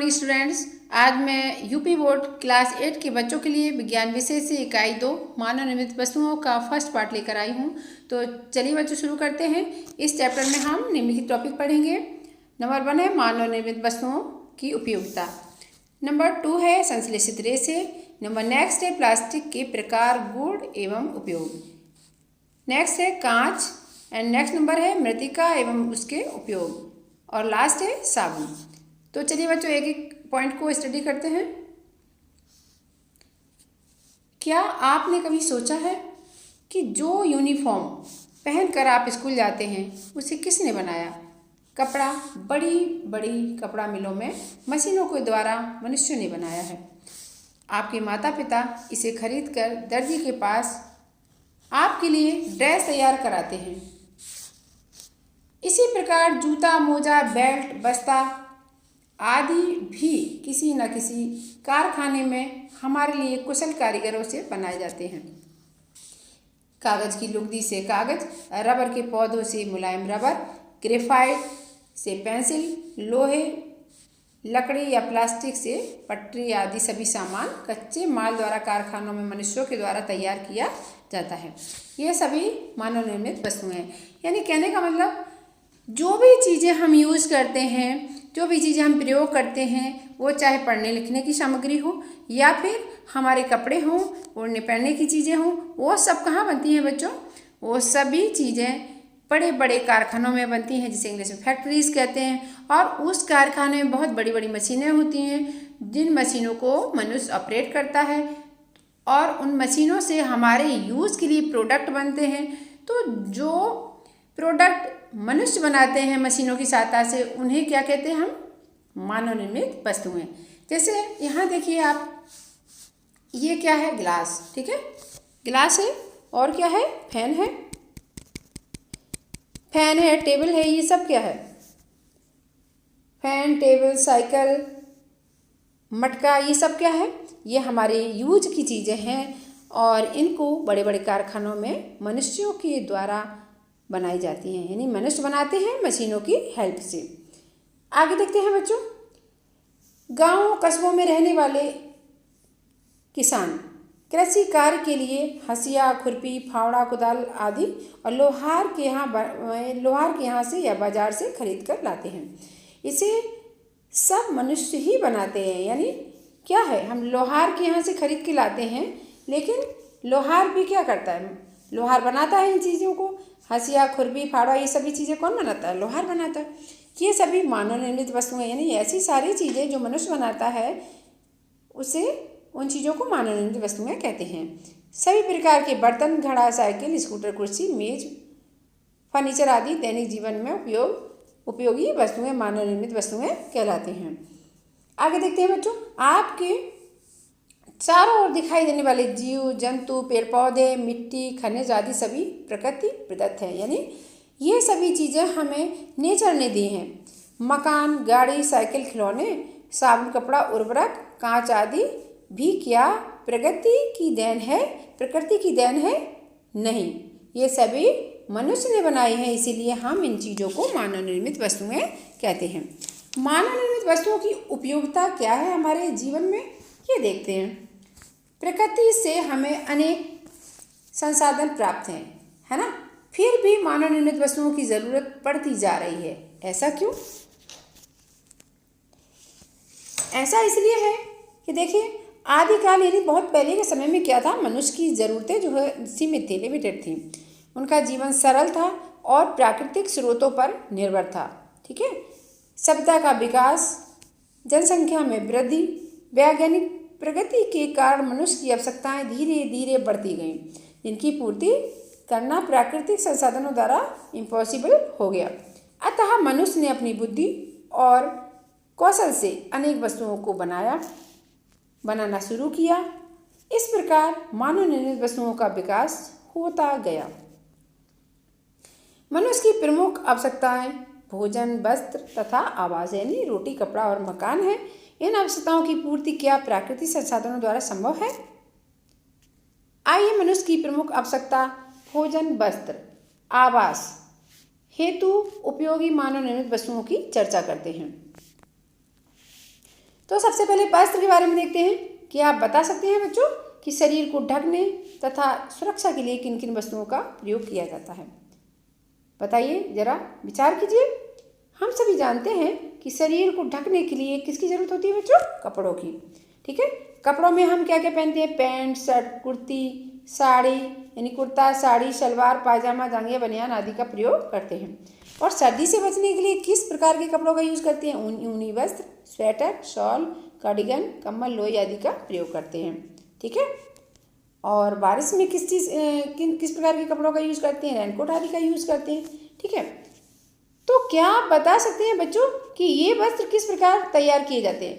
Morning students. आज मैं UP board class 8 के बच्चों के लिए विज्ञान विषय से इकाई 2 मानव निर्मित वस्तुओं का फर्स्ट पार्ट लेकर आई हूँ। तो चलिए बच्चों शुरू करते हैं। इस चैप्टर में हम निम्नलिखित टॉपिक पढ़ेंगे। नंबर 1 है मानव निर्मित वस्तुओं की उपयोगिता। नंबर 2 है संश्लेषित रेशे। नंबर नेक्स्ट है प्लास्टिक के प्रकार, गुण एवं उपयोग। नेक्स्ट है कांच एंड नेक्स्ट नंबर है मृत्तिका एवं उसके उपयोग। और लास्ट है साबुन। तो चलिए बच्चों एक एक पॉइंट को स्टडी करते हैं। क्या आपने कभी सोचा है कि जो यूनिफॉर्म पहनकर आप स्कूल जाते हैं उसे किसने बनाया? कपड़ा बड़ी बड़ी कपड़ा मिलों में मशीनों के द्वारा मनुष्यों ने बनाया है। आपके माता पिता इसे खरीदकर दर्जी के पास आपके लिए ड्रेस तैयार कराते हैं। इसी प्रकार जूता, मोजा, बेल्ट, बस्ता आदि भी किसी न किसी कारखाने में हमारे लिए कुशल कारीगरों से बनाए जाते हैं। कागज़ की लुगदी से कागज़, रबर के पौधों से मुलायम रबर, ग्रेफाइट से पेंसिल, लोहे, लकड़ी या प्लास्टिक से पटरी आदि सभी सामान कच्चे माल द्वारा कारखानों में मनुष्यों के द्वारा तैयार किया जाता है। ये सभी मानव निर्मित वस्तुएं हैं। यानी कहने का मतलब जो भी चीज़ें हम यूज़ करते हैं, जो भी चीज़ें हम प्रयोग करते हैं, वो चाहे पढ़ने लिखने की सामग्री हो या फिर हमारे कपड़े हों, ओढ़ने पहनने की चीज़ें हों, वो सब कहाँ बनती हैं बच्चों? वो सभी चीज़ें बड़े बड़े कारखानों में बनती हैं, जिसे इंग्लिश में फैक्ट्रीज कहते हैं। और उस कारखाने में बहुत बड़ी बड़ी मशीनें होती हैं, जिन मशीनों को मनुष्य ऑपरेट करता है और उन मशीनों से हमारे यूज़ के लिए प्रोडक्ट बनते हैं। तो जो प्रोडक्ट मनुष्य बनाते हैं मशीनों की सहायता से, उन्हें क्या कहते हैं हम? मानव निर्मित वस्तुएं। जैसे यहाँ देखिए आप, ये क्या है? गिलास, ठीक है, गिलास है। और क्या है? फैन है, फैन है, टेबल है। ये सब क्या है? फैन, टेबल, साइकिल, मटका, ये सब क्या है? ये हमारे यूज की चीज़ें हैं और इनको बड़े बड़े कारखानों में मनुष्यों के द्वारा बनाई जाती हैं। यानी मनुष्य बनाते हैं मशीनों की हेल्प से। आगे देखते हैं बच्चों। गांव कस्बों में रहने वाले किसान कृषि कार्य के लिए हंसिया, खुरपी, फावड़ा, कुदाल आदि और लोहार के यहाँ से या बाजार से खरीद कर लाते हैं। इसे सब मनुष्य ही बनाते हैं। यानी क्या है? हम लोहार के यहाँ से खरीद के लाते हैं, लेकिन लोहार भी क्या करता है? लोहार बनाता है इन चीज़ों को। हंसिया, खुरपी, फावड़ा, ये सभी चीज़ें कौन बनाता है? लोहार बनाता है। ये सभी मानव निर्मित वस्तुएं, यानी ऐसी सारी चीज़ें जो मनुष्य बनाता है, उसे उन चीज़ों को मानव निर्मित वस्तुएं कहते हैं। सभी प्रकार के बर्तन, घड़ा, साइकिल, स्कूटर, कुर्सी, मेज, फर्नीचर आदि दैनिक जीवन में उपयोगी वस्तुएं मानव निर्मित वस्तुएं कहलाती हैं। आगे देखते हैं बच्चों। आपके चारों ओर दिखाई देने वाले जीव जंतु, पेड़ पौधे, मिट्टी, खनिज आदि सभी प्रकृति प्रदत्त है। यानी ये सभी चीज़ें हमें नेचर ने दी हैं। मकान, गाड़ी, साइकिल, खिलौने, साबुन, कपड़ा, उर्वरक, कांच आदि भी क्या प्रकृति की देन है? प्रकृति की देन है? नहीं, ये सभी मनुष्य ने बनाई हैं। इसीलिए हम इन चीज़ों को मानव निर्मित वस्तुएं कहते हैं। मानव निर्मित वस्तुओं की उपयोगिता क्या है हमारे जीवन में, ये देखते हैं। प्रकृति से हमें अनेक संसाधन प्राप्त हैं, है ना? फिर भी मानव निर्मित वस्तुओं की ज़रूरत पड़ती जा रही है। ऐसा क्यों? ऐसा इसलिए है कि देखिए, आदिकाल यानी बहुत पहले के समय में क्या था? मनुष्य की ज़रूरतें जो है सीमित थी, लिमिटेड थी। उनका जीवन सरल था और प्राकृतिक स्रोतों पर निर्भर था, ठीक है। सभ्यता का विकास, जनसंख्या में वृद्धि, वैज्ञानिक प्रगति के कारण मनुष्य की आवश्यकताएं धीरे धीरे बढ़ती गईं, जिनकी पूर्ति करना प्राकृतिक संसाधनों द्वारा इम्पॉसिबल हो गया। अतः मनुष्य ने अपनी बुद्धि और कौशल से अनेक वस्तुओं को बनाना शुरू किया। इस प्रकार मानव निर्मित वस्तुओं का विकास होता गया। मनुष्य की प्रमुख आवश्यकताएं भोजन, वस्त्र तथा आवास, यानी रोटी, कपड़ा और मकान है। इन आवश्यकताओं की पूर्ति क्या प्राकृतिक संसाधनों द्वारा संभव है? आइए मनुष्य की प्रमुख आवश्यकता भोजन, वस्त्र, आवास हेतु उपयोगी मानव निर्मित वस्तुओं की चर्चा करते हैं। तो सबसे पहले वस्त्र के बारे में देखते हैं कि आप बता सकते हैं बच्चों कि शरीर को ढकने तथा सुरक्षा के लिए किन किन वस्तुओं का प्रयोग किया जाता है। बताइए, जरा विचार कीजिए। हम सभी जानते हैं कि शरीर को ढकने के लिए किसकी ज़रूरत होती है बच्चों? कपड़ों की। ठीक है, कपड़ों में हम क्या क्या पहनते हैं? पैंट, शर्ट, कुर्ती, साड़ी यानी कुर्ता, साड़ी, सलवार, पायजामा, जांघिया, बनियान आदि का प्रयोग करते हैं। और सर्दी से बचने के लिए किस प्रकार के कपड़ों का यूज़ करते हैं? ऊनी वस्त्र, स्वेटर, शॉल, कार्डिगन, कम्बल, लोई आदि का प्रयोग करते हैं। ठीक है, और बारिश में किस प्रकार के कपड़ों का यूज़ करते हैं? रेनकोट आदि का यूज़ करते हैं। ठीक है, तो क्या आप बता सकते हैं बच्चों कि ये वस्त्र किस प्रकार तैयार किए जाते हैं?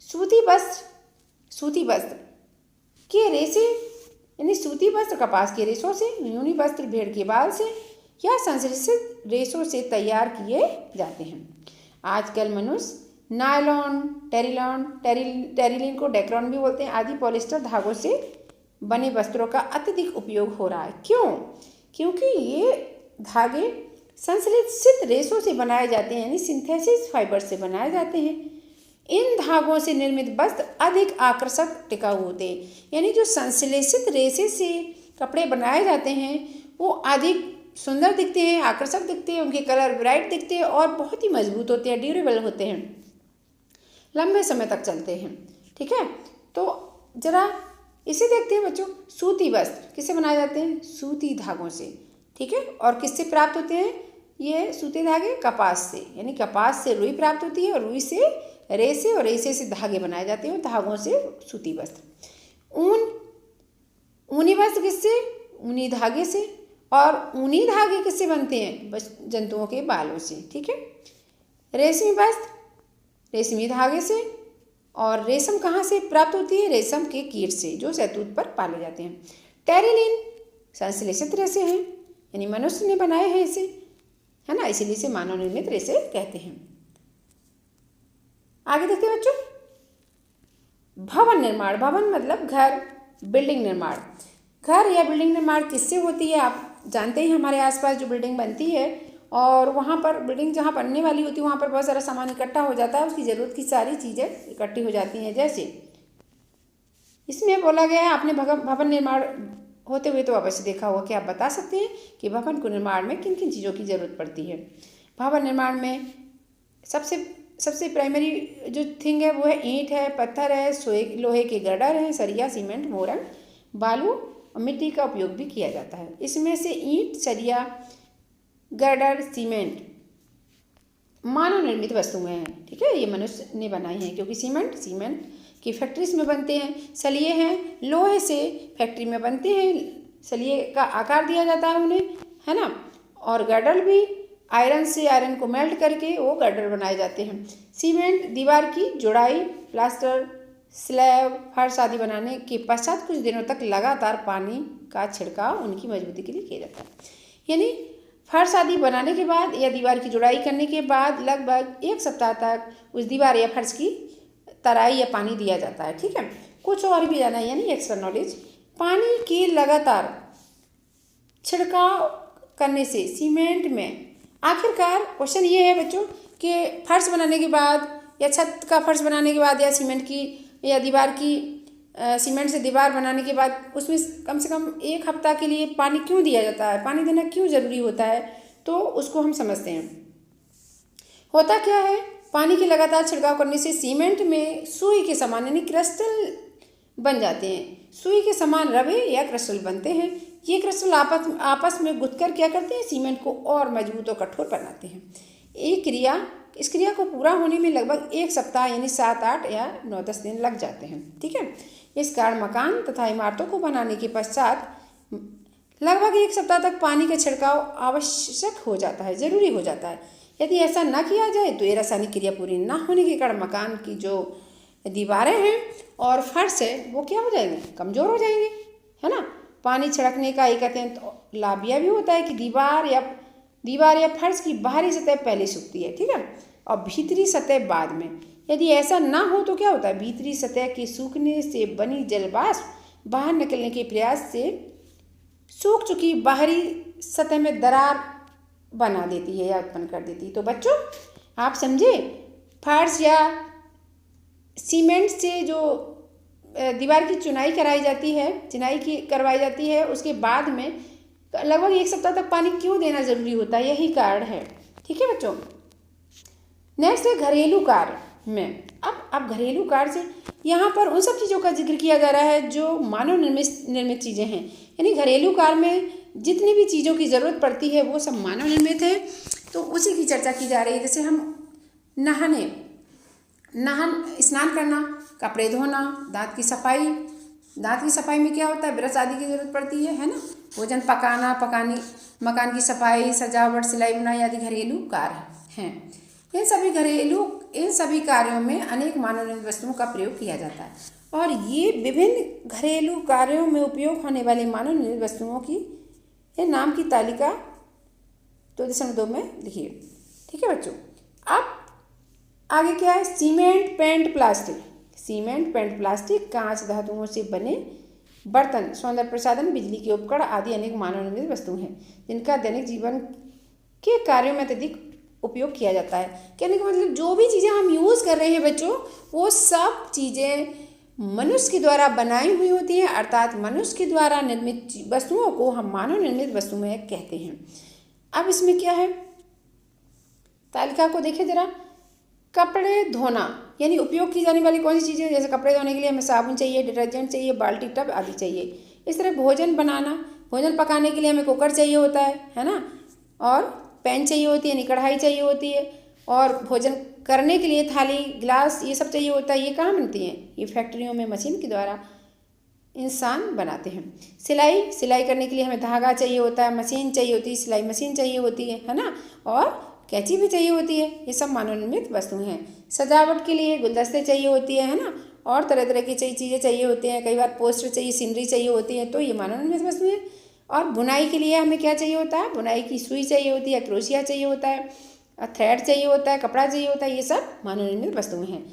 सूती वस्त्र के रेशे यानी सूती वस्त्र कपास के रेशों से, ऊनी वस्त्र भेड़ के बाल से या संश्लेषित रेशों से तैयार किए जाते हैं। आजकल मनुष्य नायलॉन, टेरिलिन को डेक्रॉन भी बोलते हैं आदि पॉलिस्टर धागों से बने वस्त्रों का अत्यधिक उपयोग हो रहा है। क्यों? क्योंकि ये धागे संश्लेषित रेशों से बनाए जाते हैं यानी सिंथेसिस फाइबर से बनाए जाते हैं। इन धागों से निर्मित वस्त्र अधिक आकर्षक, टिकाऊ होते हैं। यानी जो संश्लेषित रेशे से कपड़े बनाए जाते हैं वो अधिक सुंदर दिखते हैं, आकर्षक दिखते हैं, उनके कलर ब्राइट दिखते हैं और बहुत ही मजबूत होते हैं, ड्यूरेबल होते हैं, लंबे समय तक चलते हैं। ठीक है, तो जरा इसे देखते हैं बच्चों। सूती वस्त्र किससे बनाए जाते हैं? सूती धागों से। ठीक है, और किससे प्राप्त होते हैं ये सूती धागे? कपास से, यानी कपास से रुई प्राप्त होती है और रुई से रेशे और रेशे से धागे बनाए जाते हैं, धागों से सूती वस्त्र। ऊनी वस्त्र किससे? ऊनी धागे से। और ऊनी धागे किससे बनते हैं? जंतुओं के बालों से। ठीक है, रेशमी वस्त्र रेशमी धागे से। और रेशम कहाँ से प्राप्त होती है? रेशम के कीट से जो शहतूत पर पाले जाते हैं। टेरिलिन संश्लेषित रेशे हैं, यानी मनुष्य ने बनाए हैं इसे, है ना, इसीलिए इसे मानव निर्मित रेशे कहते हैं। आगे देखते हैं बच्चों। भवन निर्माण। भवन मतलब घर, बिल्डिंग निर्माण। घर या बिल्डिंग निर्माण किससे होती है? आप जानते ही हमारे आसपास जो बिल्डिंग बनती है और वहाँ पर बिल्डिंग जहाँ बनने वाली होती है वहाँ पर बहुत सारा सामान इकट्ठा हो जाता है, उसकी ज़रूरत की सारी चीज़ें इकट्ठी हो जाती हैं। जैसे इसमें बोला गया है, आपने भवन निर्माण होते हुए तो अवश्य देखा होगा। कि आप बता सकते हैं कि भवन को निर्माण में किन किन चीज़ों की ज़रूरत पड़ती है? भवन निर्माण में सबसे प्राइमरी जो थिंग है वो है ईंट है, पत्थर है, लोहे के गर्डर हैं, सरिया, सीमेंट, मोरन, बालू और मिट्टी का उपयोग भी किया जाता है। इसमें से ईंट, सरिया, गर्डर, सीमेंट मानव निर्मित वस्तुएं हैं। ठीक है, ये मनुष्य ने बनाई हैं क्योंकि सीमेंट की फैक्ट्रीज में बनते हैं। सलिए हैं, लोहे से फैक्ट्री में बनते हैं, सलिए का आकार दिया जाता है उन्हें, है ना। और गर्डर भी आयरन से, आयरन को मेल्ट करके वो गर्डर बनाए जाते हैं। सीमेंट दीवार की जुड़ाई, प्लास्टर, स्लैब, फर्श आदि बनाने के पश्चात कुछ दिनों तक लगातार पानी का छिड़काव उनकी मजबूती के लिए किया जाता है। यानी फर्श आदि बनाने के बाद या दीवार की जुड़ाई करने के बाद लगभग 1 सप्ताह तक उस दीवार या फर्श की तराई या पानी दिया जाता है। ठीक है, कुछ और भी जाना है यानी एक्स्ट्रा नॉलेज। पानी की लगातार छिड़काव करने से सीमेंट में आखिरकार क्वेश्चन ये है बच्चों कि फर्श बनाने के बाद या छत का फर्श बनाने के बाद या सीमेंट की या दीवार की सीमेंट से दीवार बनाने के बाद उसमें कम से कम 1 हफ्ता के लिए पानी क्यों दिया जाता है? पानी देना क्यों ज़रूरी होता है? तो उसको हम समझते हैं। होता क्या है, पानी की लगातार छिड़काव करने से सीमेंट में सुई के समान यानी क्रिस्टल बन जाते हैं। सुई के समान रवे या क्रिस्टल बनते हैं। ये क्रिस्टल आपस में गुथकर क्या करते हैं? सीमेंट को और मजबूत और कठोर बनाते हैं। इस क्रिया को पूरा होने में लगभग 1 सप्ताह यानी 7, 8 या 9, 10 दिन लग जाते हैं। ठीक है, इस कारण मकान तथा इमारतों को बनाने के पश्चात लगभग 1 सप्ताह तक पानी का छिड़काव आवश्यक हो जाता है, ज़रूरी हो जाता है। यदि ऐसा न किया जाए तो ये रासायनिक क्रिया पूरी न होने के कारण मकान की जो दीवारें हैं और फर्श है वो क्या हो जाएंगे? कमज़ोर हो जाएंगे, है ना। पानी छिड़कने का एक अत्यंत लाभ यह भी होता है कि दीवार या फर्श की बाहरी सतह पहले सूखती है। ठीक है, और भीतरी सतह बाद में। यदि ऐसा ना हो तो क्या होता है? भीतरी सतह के सूखने से बनी जलवाष्प बाहर निकलने के प्रयास से सूख चुकी बाहरी सतह में दरार बना देती है या उत्पन्न कर देती है। तो बच्चों आप समझे, फर्श या सीमेंट से जो दीवार की चुनाई कराई जाती है, चिनाई की करवाई जाती है, उसके बाद में लगभग 1 सप्ताह तक पानी क्यों देना ज़रूरी होता है, यही कारण है। ठीक है बच्चों। नेक्स्ट है घरेलू कार्य में। अब घरेलू कार्य से यहाँ पर उन सब चीज़ों का जिक्र किया जा रहा है जो मानव निर्मित चीज़ें हैं। यानी घरेलू कार्य में जितनी भी चीज़ों की ज़रूरत पड़ती है वो सब मानव निर्मित है, तो उसी की चर्चा की जा रही है। जैसे हम स्नान करना, कपड़े धोना, दांत की सफाई में क्या होता है, ब्रश आदि की ज़रूरत पड़ती है ना। भोजन पकाना, मकान की सफाई, सजावट, सिलाई बुनाई आदि घरेलू कार्य हैं। इन सभी कार्यों में अनेक मानव निर्मित वस्तुओं का प्रयोग किया जाता है, और ये विभिन्न घरेलू कार्यों में उपयोग होने वाले मानव निर्मित वस्तुओं की नाम की तालिका 2.2 में लिखिए। ठीक है बच्चों। अब आगे क्या है, सीमेंट, पेंट, प्लास्टिक, कांच, धातुओं से बने बर्तन, सौंदर्य प्रसाधन, बिजली के उपकरण आदि अनेक मानव निर्मित वस्तु हैं जिनका दैनिक जीवन के कार्यों में अत्यधिक उपयोग किया जाता है। कहने का मतलब जो भी चीज़ें हम यूज़ कर रहे हैं बच्चों, वो सब चीज़ें मनुष्य के द्वारा बनाई हुई होती हैं, अर्थात मनुष्य के द्वारा निर्मित वस्तुओं को हम मानव निर्मित वस्तु में कहते हैं। अब इसमें क्या है, तालिका को देखें जरा। कपड़े धोना, यानी उपयोग की जाने वाली कौन सी चीज़ें, जैसे कपड़े धोने के लिए हमें साबुन चाहिए, डिटर्जेंट चाहिए, बाल्टी, टब आदि चाहिए। इस तरह भोजन पकाने के लिए हमें कुकर चाहिए होता है ना, और पैन चाहिए होती है, कढ़ाई चाहिए होती है, और भोजन करने के लिए थाली, गिलास, ये सब चाहिए होता है। ये कहाँ बनती हैं, ये फैक्ट्रियों में मशीन के द्वारा इंसान बनाते हैं। सिलाई करने के लिए हमें धागा चाहिए होता है, मशीन चाहिए होती है, सिलाई मशीन चाहिए होती है ना, और कैंची भी चाहिए होती है। ये सब मानव निर्मित वस्तु हैं। सजावट के लिए गुलदस्ते चाहिए होती है ना, और तरह तरह की चीज़ें चाहिए होती हैं। कई बार पोस्टर चाहिए, सीनरी चाहिए होती है, तो ये मानव निर्मित वस्तु हैं। और बुनाई के लिए हमें क्या चाहिए होता है, बुनाई की सुई चाहिए होती है, क्रोशिया चाहिए होता है, थ्रेड चाहिए होता है, कपड़ा चाहिए होता है। ये सब मानव निर्मित वस्तुएं हैं।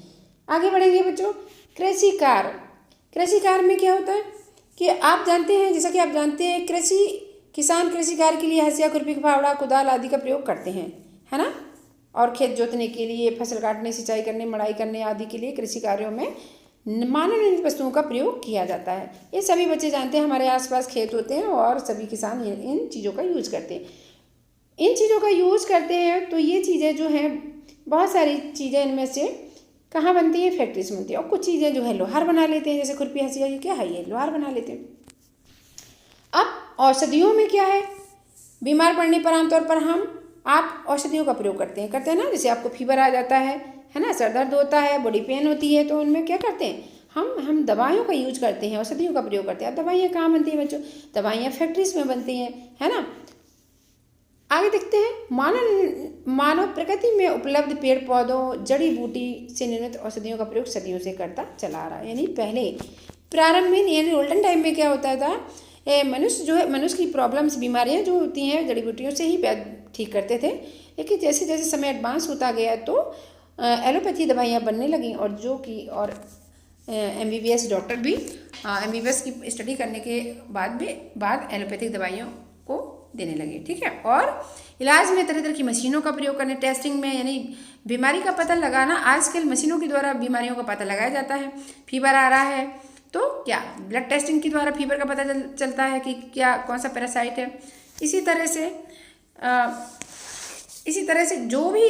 आगे बढ़ेंगे बच्चों। कृषि कार्य में क्या होता है कि आप जानते हैं, जैसा कि आप जानते हैं, किसान कृषि कार्य के लिए हंसिया, खुरपी, फावड़ा, कुदाल आदि का प्रयोग करते हैं, है ना। और खेत जोतने के लिए, फसल काटने, सिंचाई करने, मड़ाई करने आदि के लिए कृषि कार्यों में मानव निर्मित वस्तुओं का प्रयोग किया जाता है। ये सभी बच्चे जानते हैं, हमारे आसपास खेत होते हैं और सभी किसान इन चीज़ों का यूज़ करते हैं। तो ये चीज़ें जो हैं, बहुत सारी चीज़ें इनमें से कहाँ बनती है, फैक्ट्री से बनती है। और कुछ चीज़ें जो है लोहार बना लेते हैं, जैसे खुरपी, हंसिया, ये क्या है, ये लोहार बना लेते हैं। अब औषधियों में क्या है, बीमार पड़ने पर आमतौर पर आप औषधियों का प्रयोग करते हैं ना। जैसे आपको फीवर आ जाता है ना, सर दर्द होता है, बॉडी पेन होती है, तो उनमें क्या करते हैं, हम दवाइयों का यूज करते हैं, औषधियों का प्रयोग करते हैं। अब दवाइयाँ कहाँ बनती हैं बच्चों, दवाइयाँ फैक्ट्रीज में बनती हैं, है ना। आगे देखते हैं, मानव प्रकृति में उपलब्ध पेड़ पौधों, जड़ी बूटी से निर्मित औषधियों का प्रयोग सदियों से करता चला आ रहा है। यानी पहले प्रारंभ में, यानी गोल्डन टाइम में क्या होता था, मनुष्य की प्रॉब्लम्स, बीमारियां जो होती हैं, जड़ी बूटियों से ही ठीक करते थे। लेकिन जैसे जैसे समय एडवांस होता गया तो एलोपैथी दवाइयाँ बनने लगीं, और MBBS डॉक्टर भी MBBS की स्टडी करने के बाद एलोपैथिक दवाइयों को देने लगे। ठीक है। और इलाज में तरह तरह की मशीनों का प्रयोग करने, टेस्टिंग में, यानी बीमारी का पता लगाना, आजकल मशीनों के द्वारा बीमारियों का पता लगाया जाता है। फीवर आ रहा है तो क्या ब्लड टेस्टिंग के द्वारा फीवर का पता चलता है कि क्या कौन सा पैरासाइट है। इसी तरह से जो भी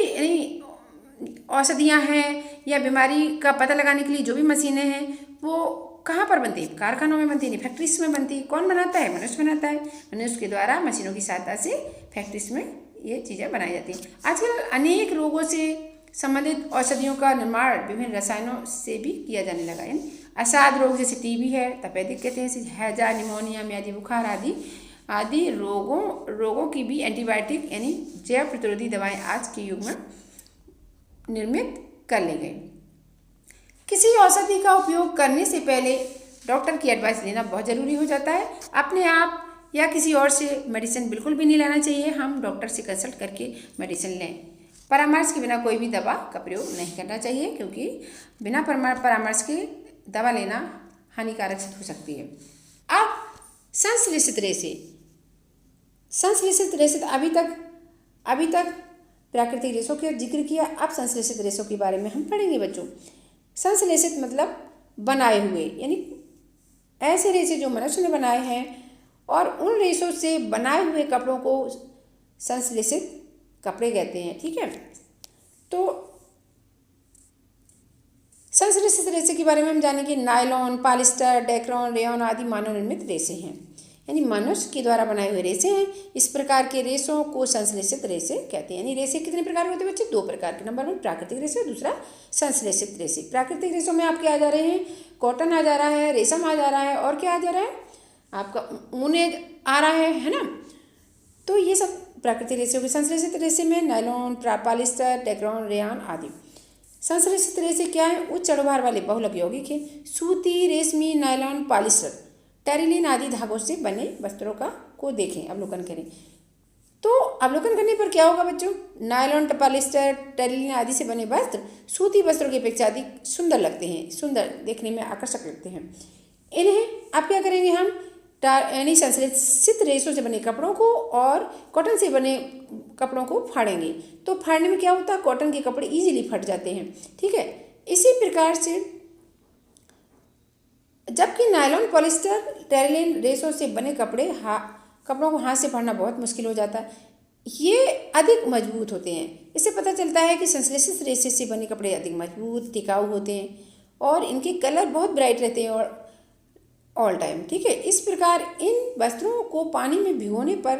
औषधियाँ हैं या बीमारी का पता लगाने के लिए जो भी मशीनें हैं, वो कहाँ पर बनती है, कारखानों में बनती है, फैक्ट्रीज में बनती है। कौन बनाता है, मनुष्य बनाता है। मनुष्य के द्वारा मशीनों की सहायता से फैक्ट्रीज में ये चीज़ें बनाई जाती हैं। आजकल अनेक रोगों से संबंधित औषधियों का निर्माण विभिन्न रसायनों से भी किया जाने लगा है। असाध रोग जैसे TB है, तपेदिक कहते हैं, हैजा, निमोनिया, म्यादी बुखार आदि रोगों की भी एंटीबायोटिक यानी जैव प्रतिरोधी दवाएं आज के युग में निर्मित कर ली गई। किसी औषधि का उपयोग करने से पहले डॉक्टर की एडवाइस लेना बहुत ज़रूरी हो जाता है। अपने आप या किसी और से मेडिसिन बिल्कुल भी नहीं लेना चाहिए। हम डॉक्टर से कंसल्ट करके मेडिसिन लें। परामर्श के बिना कोई भी दवा का प्रयोग नहीं करना चाहिए, क्योंकि बिना परामर्श के दवा लेना हानिकारक सिद्ध हो सकती है। अब संश्लेषित रेशे अभी तक प्राकृतिक रेशों का जिक्र किया। अब संश्लेषित रेशों के बारे में हम पढ़ेंगे बच्चों। संश्लेषित मतलब बनाए हुए, यानी ऐसे रेशे जो मनुष्य ने बनाए हैं और उन रेशों से बनाए हुए कपड़ों को संश्लेषित कपड़े कहते हैं। ठीक है, तो संश्लेषित रेशे के बारे में हम जानेंगे। नायलॉन, पॉलिस्टर, डेक्रॉन, रेयॉन आदि मानव निर्मित रेशे हैं, यानी मनुष्य के द्वारा बनाए हुए रेशे हैं। इस प्रकार के रेशों को संश्लेषित रेशे कहते हैं। यानी रेशे कितने प्रकार के होते हैं बच्चे? 2 प्रकार के। नंबर 1 प्राकृतिक रेशे, दूसरा संश्लेषित रेशे। प्राकृतिक रेशों में आपके आ जा रहे हैं, कॉटन आ जा रहा है, रेशम आ जा रहा है, और क्या आ जा रहा है? आपका ऊन आ रहा है ना। तो ये सब प्राकृतिक रेशे हो गए। संश्लेषित रेशे में नायलॉन, पॉलिस्टर, डेक्रॉन, रेयॉन आदि। संश्लेषित रेशे क्या है? उच्च जड़भार वाले बहुलक यौगिक है। सूती, रेशमी, नायलॉन, पॉलिस्टर, टेरिलिन आदि धागों से बने वस्त्रों को देखें, अवलोकन करें। तो अवलोकन करने पर क्या होगा बच्चों? नायलॉन, पॉलिस्टर, टेरिलिन आदि से बने वस्त्र सूती वस्त्रों की अपेक्षा अधिक सुंदर लगते हैं, सुंदर देखने में आकर्षक लगते हैं। इन्हें आप क्या करेंगे? हम यानी संश्लेषित रेशों से बने कपड़ों को और कॉटन से बने कपड़ों को फाड़ेंगे। तो फाड़ने में क्या होता है? कॉटन के कपड़े इजीली फट जाते हैं। ठीक है, इसी प्रकार से जबकि नायलॉन, पॉलिस्टर, टेरिलिन रेशों से बने कपड़ों को हाथ से फाड़ना बहुत मुश्किल हो जाता है, ये अधिक मजबूत होते हैं। इससे पता चलता है कि संश्लेषित रेशे से बने कपड़े अधिक मजबूत, टिकाऊ होते हैं और इनके कलर बहुत ब्राइट रहते हैं और ऑल टाइम। ठीक है, इस प्रकार इन वस्त्रों को पानी में भिगोने पर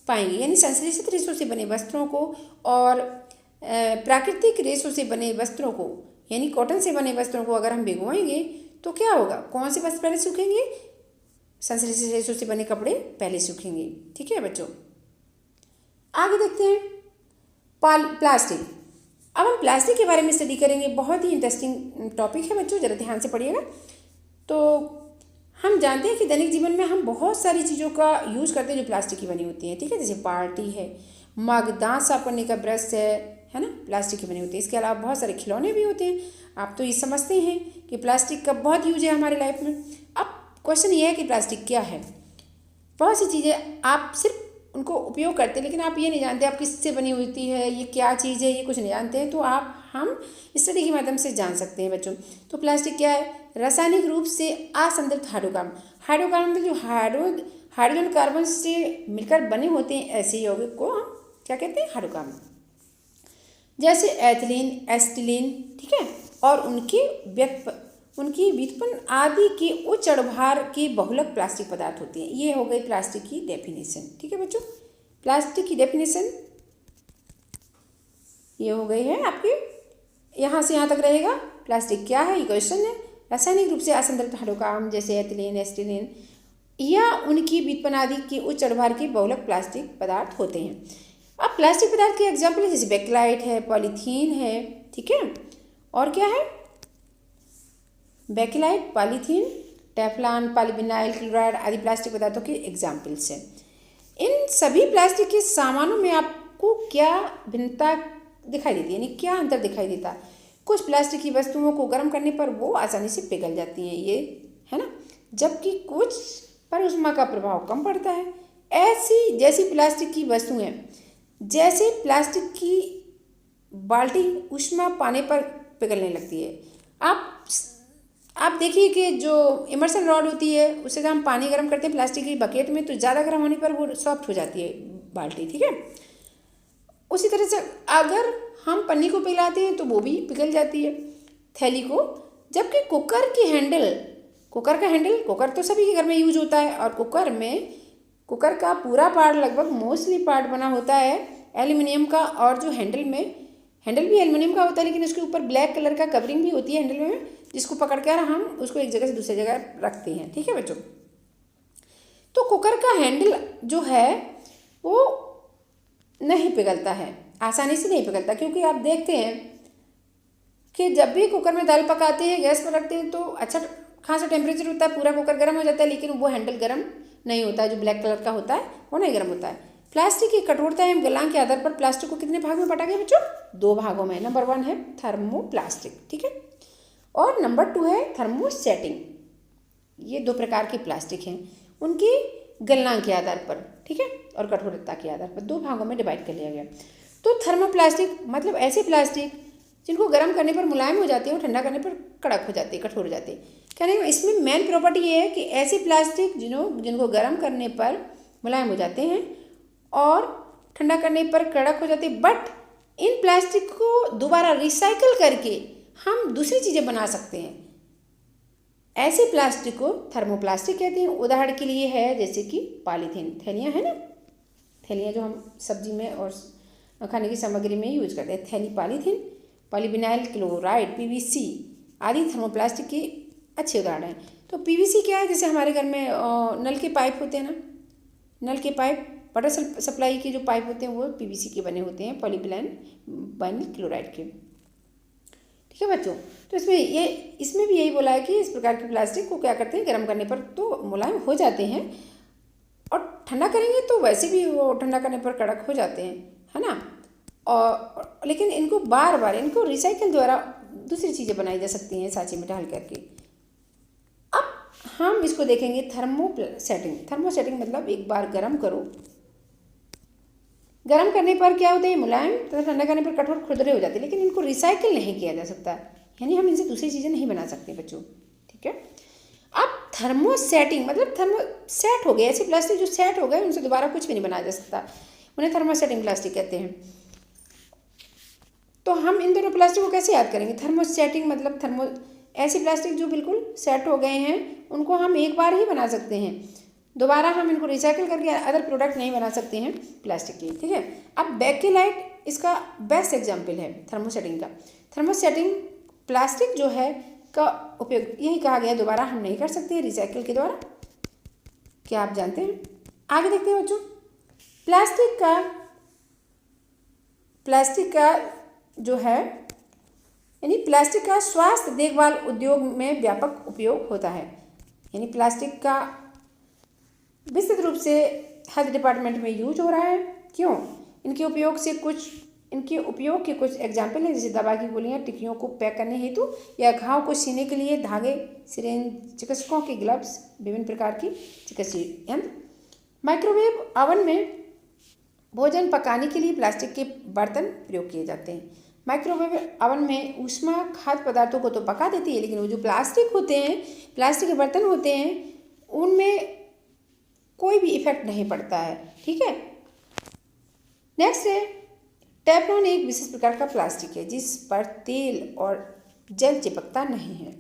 पाएंगे, यानी संश्लेषित रेशों से बने वस्त्रों को और प्राकृतिक रेशों से बने वस्त्रों को, यानी कॉटन से बने वस्त्रों को अगर हम भिगोएंगे तो क्या होगा? कौन से वस्त्र पहले सूखेंगे? संश्लेषित रेशों से बने कपड़े पहले सूखेंगे। ठीक है बच्चों, आगे देखते हैं प्लास्टिक। अब हम प्लास्टिक के बारे में स्टडी करेंगे। बहुत ही इंटरेस्टिंग टॉपिक है बच्चों, जरा ध्यान से पढ़िएगा। तो हम जानते हैं कि दैनिक जीवन में हम बहुत सारी चीज़ों का यूज़ करते हैं जो प्लास्टिक की बनी होती हैं। ठीक है, जैसे बाल्टी है, मग, दांत साफ करने का ब्रश है ना, प्लास्टिक की बनी होती है। इसके अलावा बहुत सारे खिलौने भी होते हैं। आप तो ये समझते हैं कि प्लास्टिक का बहुत यूज है हमारे लाइफ में। अब क्वेश्चन ये है कि प्लास्टिक क्या है? बहुत सी चीज़ें आप सिर्फ उनको उपयोग करते हैं, लेकिन आप ये नहीं जानते आप किससे बनी होती है, ये क्या चीज़ है, ये कुछ नहीं जानते हैं। तो हम स्टडी के माध्यम से जान सकते हैं बच्चों। तो प्लास्टिक क्या है? रासायनिक रूप से असंतृप्त हाइड्रोकार्बन में जो हाइड्रोजन कार्बन से मिलकर बने होते हैं, ऐसे यौगिक को हम क्या कहते हैं? हाइड्रोकार्बन। जैसे एथिलीन, एसिटिलीन, ठीक है, और उनकी व्युत्पन्न आदि के उच्च जड़भार के बहुलक प्लास्टिक पदार्थ होते हैं। ये हो गई प्लास्टिक की डेफिनेशन। ठीक है बच्चों, प्लास्टिक की डेफिनेशन ये हो गई है आपकी। यहाँ से यहाँ तक रहेगा। प्लास्टिक क्या है? ये क्वेश्चन है। रासायनिक रूप से असंतृप्त हाइड्रोकार्बन जैसे एथिलीन, एसिटिलीन या उनकी व्युत्पन्न आदि के उच्च जड़भार के बहुलक प्लास्टिक पदार्थ होते हैं। अब प्लास्टिक पदार्थ के एग्जाम्पल है, जैसे बेक्लाइट है, पॉलीथीन है, ठीक है, और क्या है? बेक्लाइट, पॉलीथीन, टेफ्लॉन, पॉलीविनाइल क्लोराइड आदि प्लास्टिक पदार्थों के एग्जाम्पल्स हैं। इन सभी प्लास्टिक के सामानों में आपको क्या भिन्नता दिखाई देती है, यानी क्या अंतर दिखाई देता है? कुछ प्लास्टिक की वस्तुओं को गर्म करने पर वो आसानी से पिघल जाती हैं, ये है ना, जबकि कुछ पर ऊष्मा का प्रभाव कम पड़ता है। ऐसी जैसी प्लास्टिक की वस्तुएं, जैसे प्लास्टिक की बाल्टी ऊष्मा पाने पर पिघलने लगती है। आप देखिए कि जो इमर्सन रॉड होती है उससे जब हम पानी गर्म करते हैं प्लास्टिक की बकेट में, तो ज़्यादा गर्म होने पर वो सॉफ्ट हो जाती है बाल्टी। ठीक है, उसी तरह से अगर हम पन्नी को पिघलाते हैं तो वो भी पिघल जाती है, थैली को। जबकि कुकर का हैंडल कुकर तो सभी के घर में यूज होता है, और कुकर का पूरा पार्ट, लगभग मोस्टली पार्ट बना होता है एल्यूमिनियम का, और जो हैंडल भी एल्यूमिनियम का होता है, लेकिन उसके ऊपर ब्लैक कलर का कवरिंग भी होती है हैंडल में, जिसको पकड़कर हम उसको एक जगह से दूसरी जगह रखते हैं। ठीक है बच्चों, तो कुकर का हैंडल जो है वो नहीं पिघलता है, आसानी से नहीं पिघलता, क्योंकि आप देखते हैं कि जब भी कुकर में दाल पकाते हैं, गैस पर रखते हैं, तो अच्छा खासा टेम्परेचर होता है, पूरा कुकर गर्म हो जाता है, लेकिन वो हैंडल गर्म नहीं होता है, जो ब्लैक कलर का होता है वो नहीं गर्म होता है। प्लास्टिक की कठोरता एवं गलनांक के आधार पर प्लास्टिक को कितने भाग में बांटा गया बच्चों? 2 भागों में। नंबर 1 है थर्मोप्लास्टिक, ठीक है, और नंबर 2 है थर्मोसेटिंग। ये 2 प्रकार के प्लास्टिक हैं, उनकी गलनांक के आधार पर, ठीक है, और कठोरता के आधार पर 2 भागों में डिवाइड कर लिया गया। तो थर्मोप्लास्टिक मतलब ऐसे प्लास्टिक जिनको गर्म करने पर मुलायम हो जाते हैं और ठंडा करने पर कड़क हो जाते हैं, कठोर हो जाते हैं। कहने का इसमें मेन प्रॉपर्टी ये है कि ऐसे प्लास्टिक जिनको गर्म करने पर मुलायम हो जाते हैं और ठंडा करने पर कड़क हो जाते हैं, बट इन प्लास्टिक को दोबारा रिसाइकल करके हम दूसरी चीज़ें बना सकते हैं। ऐसे प्लास्टिक को थर्मोप्लास्टिक कहते हैं। उदाहरण के लिए है जैसे कि पॉलीथीन, थैलियाँ है ना, थैलियाँ जो हम सब्जी में और खाने की सामग्री में यूज करते हैं, थैली, पॉलीथीन, पॉलीविनाइल क्लोराइड, पीवीसी आदि थर्मोप्लास्टिक के अच्छे उदाहरण हैं। तो पीवीसी क्या है, जैसे हमारे घर में नल के पाइप होते हैं ना, नल के पाइप, वाटर सप्लाई के जो पाइप होते हैं वो पीवीसी के बने होते हैं, पॉलीविनाइल क्लोराइड के। ठीक है बच्चों, तो इसमें भी यही बोला है कि इस प्रकार के प्लास्टिक को क्या करते हैं, गर्म करने पर तो मुलायम हो जाते हैं और ठंडा करेंगे तो वैसे भी वो ठंडा करने पर कड़क हो जाते हैं, है ना। और लेकिन इनको बार बार इनको रिसाइकिल द्वारा दूसरी चीज़ें बनाई जा सकती हैं सांचे में डाल करके। अब हम इसको देखेंगे थर्मोसेटिंग। थर्मोसेटिंग मतलब एक बार गर्म करो, गर्म करने पर क्या होता है, मुलायम, तथा ठंडा करने पर कठोर खुरदरे हो जाते हैं, लेकिन इनको रिसाइकिल नहीं किया जा सकता, यानी हम इनसे दूसरी चीज़ें नहीं बना सकते बच्चों। ठीक है, अब थर्मोसेटिंग मतलब थर्मोसेट हो गए, ऐसे प्लास्टिक जो सेट हो गए उनसे दोबारा कुछ भी नहीं बनाया जा सकता, उन्हें थर्मोसेटिंग प्लास्टिक कहते हैं। तो हम इन दोनों प्लास्टिक को कैसे याद करेंगे, थर्मोसेटिंग मतलब ऐसे प्लास्टिक जो बिल्कुल सेट हो गए हैं उनको हम एक बार ही बना सकते हैं, दोबारा हम इनको रिसाइकिल करके अदर प्रोडक्ट नहीं बना सकते हैं प्लास्टिक के। ठीक है, अब बेकेलाइट इसका बेस्ट एग्जाम्पल है थर्मोसेटिंग का। थर्मोसेटिंग प्लास्टिक जो है का उपयोग यही कहा गया, दोबारा हम नहीं कर सकते रिसाइकिल के द्वारा। क्या आप जानते हैं? आगे देखते हैं बच्चों, प्लास्टिक का जो है यानी प्लास्टिक का स्वास्थ्य देखभाल उद्योग में व्यापक उपयोग होता है, यानी प्लास्टिक का विस्तृत रूप से हेल्थ डिपार्टमेंट में यूज हो रहा है। क्यों? इनके उपयोग के कुछ एग्जाम्पल हैं, जैसे दवा की गोलियां, टिक्कियों को पैक करने हेतु या घाव को सीने के लिए धागे, सिरिंज, चिकित्सकों के ग्लव्स, विभिन्न प्रकार की चिकित्सीय यंत्र। माइक्रोवेव ओवन में भोजन पकाने के लिए प्लास्टिक के बर्तन प्रयोग किए जाते हैं। माइक्रोवेव ओवन में ऊष्मा खाद्य पदार्थों को तो पका देती है, लेकिन वो जो प्लास्टिक के बर्तन होते हैं उनमें कोई भी इफेक्ट नहीं पड़ता है। ठीक है, नेक्स्ट है टेफ्लॉन। एक विशेष प्रकार का प्लास्टिक है जिस पर तेल और जल चिपकता नहीं है।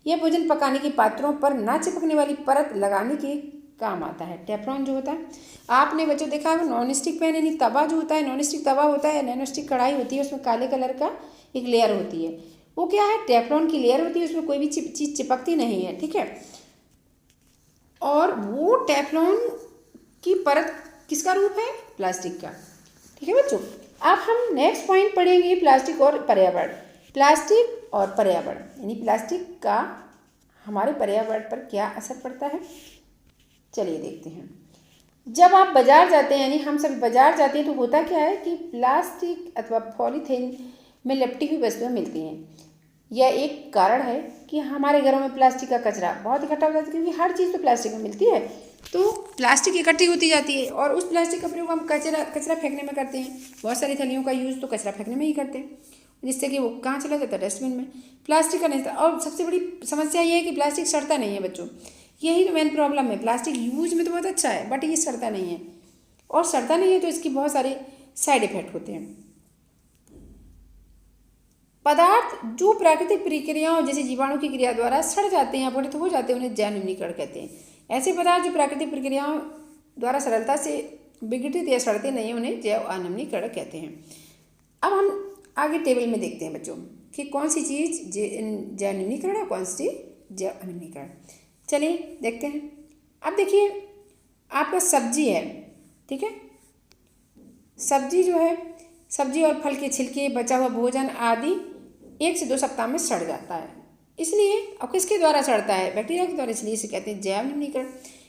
यह भोजन पकाने के पात्रों पर ना चिपकने वाली परत लगाने के काम आता है। टेफ्लॉन जो होता है, आपने बच्चों देखा होगा नॉन स्टिक पैन यानी तवा जो होता है, नॉन स्टिक तवा होता है, नॉन स्टिक कढ़ाई होती है, उसमें काले कलर का एक लेयर होती है, वो क्या है, टेफ्लॉन की लेयर होती है, उसमें कोई भी चीज़ चिपकती नहीं है। ठीक है, और वो टेफ्लॉन की परत किसका रूप है, प्लास्टिक का। ठीक है बच्चों, अब हम नेक्स्ट पॉइंट पढ़ेंगे प्लास्टिक और पर्यावरण। प्लास्टिक और पर्यावरण यानी प्लास्टिक का हमारे पर्यावरण पर क्या असर पड़ता है, चलिए देखते हैं। जब आप बाजार जाते हैं, यानी हम सब बाजार जाते हैं, तो होता क्या है कि प्लास्टिक अथवा पॉलीथीन में लिपटी हुई वस्तुएं मिलती हैं। यह एक कारण है कि हमारे घरों में प्लास्टिक का कचरा बहुत इकट्ठा हो जाता है, क्योंकि हर चीज़ तो प्लास्टिक में मिलती है, तो प्लास्टिक इकट्ठी होती जाती है और उस प्लास्टिक का प्रयोग हम कचरा फेंकने में करते हैं। बहुत सारी थैलियों का यूज़ तो कचरा फेंकने में ही करते हैं, जिससे कि वो कहाँ चला जाता है, डस्टबिन में। प्लास्टिक का नहीं, और सबसे बड़ी समस्या ये है कि प्लास्टिक सड़ता नहीं है बच्चों, यही तो मेन प्रॉब्लम है। प्लास्टिक यूज में तो बहुत अच्छा है, बट ये सड़ता नहीं है, और सड़ता नहीं है तो इसकी बहुत सारे साइड इफेक्ट होते हैं। पदार्थ जो प्राकृतिक प्रक्रियाओं जैसे जीवाणु की क्रिया द्वारा सड़ जाते हैं, अपघटित हो जाते हैं, उन्हें जैव निम्नीकरण कहते हैं। ऐसे पदार्थ जो प्राकृतिक प्रक्रियाओं द्वारा सरलता से विघटित या सड़ते नहीं, उन्हें जैव अनिम्नीकरण कहते हैं। अब हम आगे टेबल में देखते हैं बच्चों कि कौन सी चीज़ जैव निम्नीकरण है, कौन सी जैव अनिम्नीकरण। चलिए देखते हैं। अब देखिए, आपका सब्जी है, ठीक है, सब्जी जो है, सब्जी और फल के छिलके, बचा हुआ भोजन आदि 1 से 2 सप्ताह में सड़ जाता है। इसलिए अब किसके द्वारा सड़ता है, बैक्टीरिया के द्वारा, इसलिए इसे कहते हैं जैव निम्नीकरण।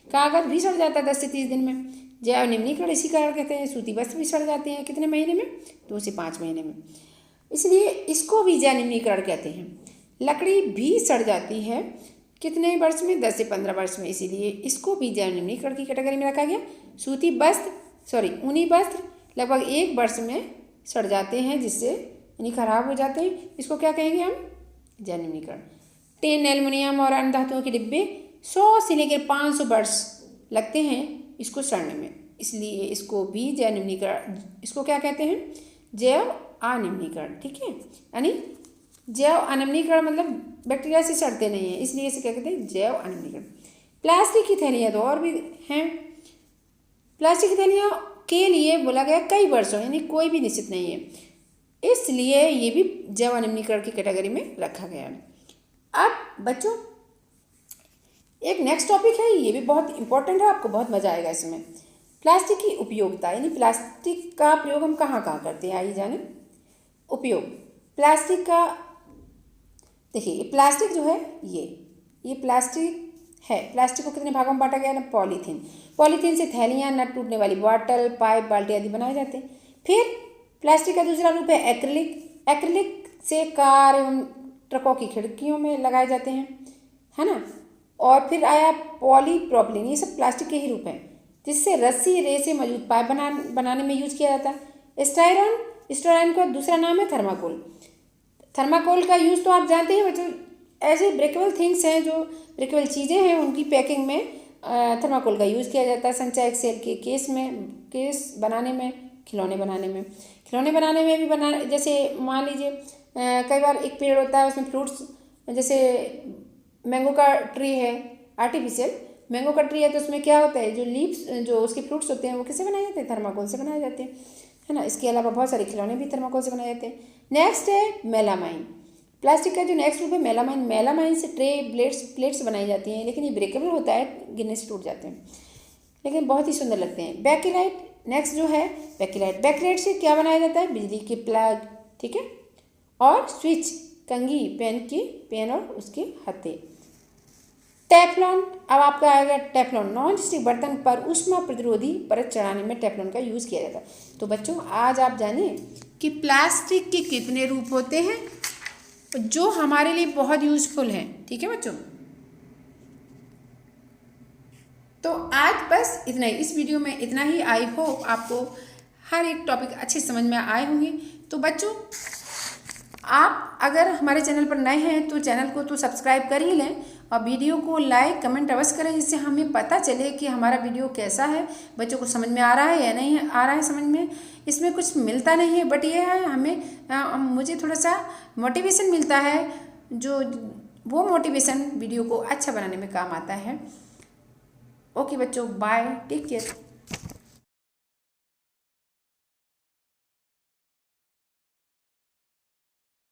कागज भी सड़ जाता है 10 से 30 दिन में, जैव निम्नीकरण इसी कारण कहते हैं। सूती वस्त्र भी सड़ जाते हैं कितने महीने में, 2 से 5 महीने में, इसलिए इसको भी जैव निम्नीकरण कहते हैं। लकड़ी भी सड़ जाती है कितने वर्ष में, 10 से 15 वर्ष में, इसीलिए इसको भी जैव निम्नीकरण की कैटेगरी में रखा गया। ऊनी वस्त्र लगभग 1 वर्ष में सड़ जाते हैं, जिससे यानी खराब हो जाते हैं, इसको क्या कहेंगे हम? जैवनिमीकरण। टिन, एल्युमिनियम और अन्य धातुओं के डिब्बे 100 से लेकर 500 वर्ष लगते हैं इसको सड़ने में, इसलिए इसको भी जैवनिमीकरण, इसको क्या कहते हैं? जैव अनिम्नीकरण। ठीक है, यानी जैव अनिम्नीकरण मतलब बैक्टीरिया से सड़ते नहीं हैं, इसलिए इसे क्या कहते हैं? जैव अनिम्नीकरण। प्लास्टिक की थैलियाँ तो और भी हैं। प्लास्टिक की थैलियाँ के लिए बोला गया कई वर्षों, यानी कोई भी निश्चित नहीं है, इसलिए ये भी जैव अनिम्नीकरण की कैटेगरी में रखा गया है। अब बच्चों एक नेक्स्ट टॉपिक है, ये भी बहुत इंपॉर्टेंट है, आपको बहुत मजा आएगा इसमें। प्लास्टिक की उपयोगिता, यानी प्लास्टिक का प्रयोग हम कहाँ कहाँ करते हैं, आइए जाने। उपयोग प्लास्टिक का, देखिए प्लास्टिक जो है ये प्लास्टिक है। प्लास्टिक को कितने भागों में बांटा गया है ना? पॉलीथीन। पॉलीथीन से थैलियाँ, नट टूटने वाली बॉटल, पाइप, बाल्टी आदि बनाए जाते हैं। फिर प्लास्टिक का दूसरा रूप है एक्रिलिक। एक्रिलिक से कार एवं ट्रकों की खिड़कियों में लगाए जाते हैं, है ना। और फिर आया पॉलीप्रोपिलीन, ये सब प्लास्टिक के ही रूप हैं, जिससे रस्सी, रेसे मजबूत पाइप बनाने में यूज किया जाता है। स्टायरन का दूसरा नाम है थर्माकोल। थर्माकोल का यूज़ तो आप जानते हैं बच्चों, ऐसे ब्रेकेबल थिंग्स हैं, जो ब्रेकेबल चीज़ें हैं, उनकी पैकिंग में थर्माकोल का यूज़ किया जाता है। संचायक सेल के केस बनाने में, खिलौने बनाने में भी बना, जैसे मान लीजिए कई बार एक पेड़ होता है, उसमें फ्रूट्स, जैसे मैंगो का ट्री है, आर्टिफिशियल मैंगो का ट्री है, तो उसमें क्या होता है, जो लीव्स, जो उसके फ्रूट्स होते हैं वो किससे बनाए जाते हैं? थर्माकोल से बनाए जाते हैं, है ना। इसके अलावा बहुत सारे खिलौने भी थर्माकोल से बनाए जाते हैं। नेक्स्ट है मेलामाइन। प्लास्टिक का जो नेक्स्ट रूप है मेलामाइन से ट्रे, प्लेट्स बनाई जाती हैं, लेकिन ये ब्रेकेबल होता है, गिरने से टूट जाते हैं, लेकिन बहुत ही सुंदर लगते हैं। बैकेलाइट नेक्स्ट जो है, बैकेलाइट से क्या बनाया जाता है? बिजली के प्लग, ठीक है, और स्विच, कंघी, पेन और उसके हत्थे। टेफ्लॉन, अब आपका आएगा टेफ्लॉन। नॉन स्टिक बर्तन पर ऊष्मा प्रतिरोधी परत चढ़ाने में टेफ्लॉन का यूज़ किया जाता है। तो बच्चों आज आप जाने कि प्लास्टिक के कितने रूप होते हैं जो हमारे लिए बहुत यूजफुल हैं। ठीक है बच्चों, तो आज बस इतना ही, इस वीडियो में इतना ही। आई होप आपको हर एक टॉपिक अच्छे समझ में आए होंगे। तो बच्चों आप अगर हमारे चैनल पर नए हैं तो चैनल को तो सब्सक्राइब कर ही लें, और वीडियो को लाइक कमेंट अवश्य करें, जिससे हमें पता चले कि हमारा वीडियो कैसा है, बच्चों को समझ में आ रहा है या नहीं आ रहा है समझ में। इसमें कुछ मिलता नहीं है, बट ये है हमें मुझे थोड़ा सा मोटिवेशन मिलता है, जो वो मोटिवेशन वीडियो को अच्छा बनाने में काम आता है। ओके बच्चों, बाय, टेक केयर।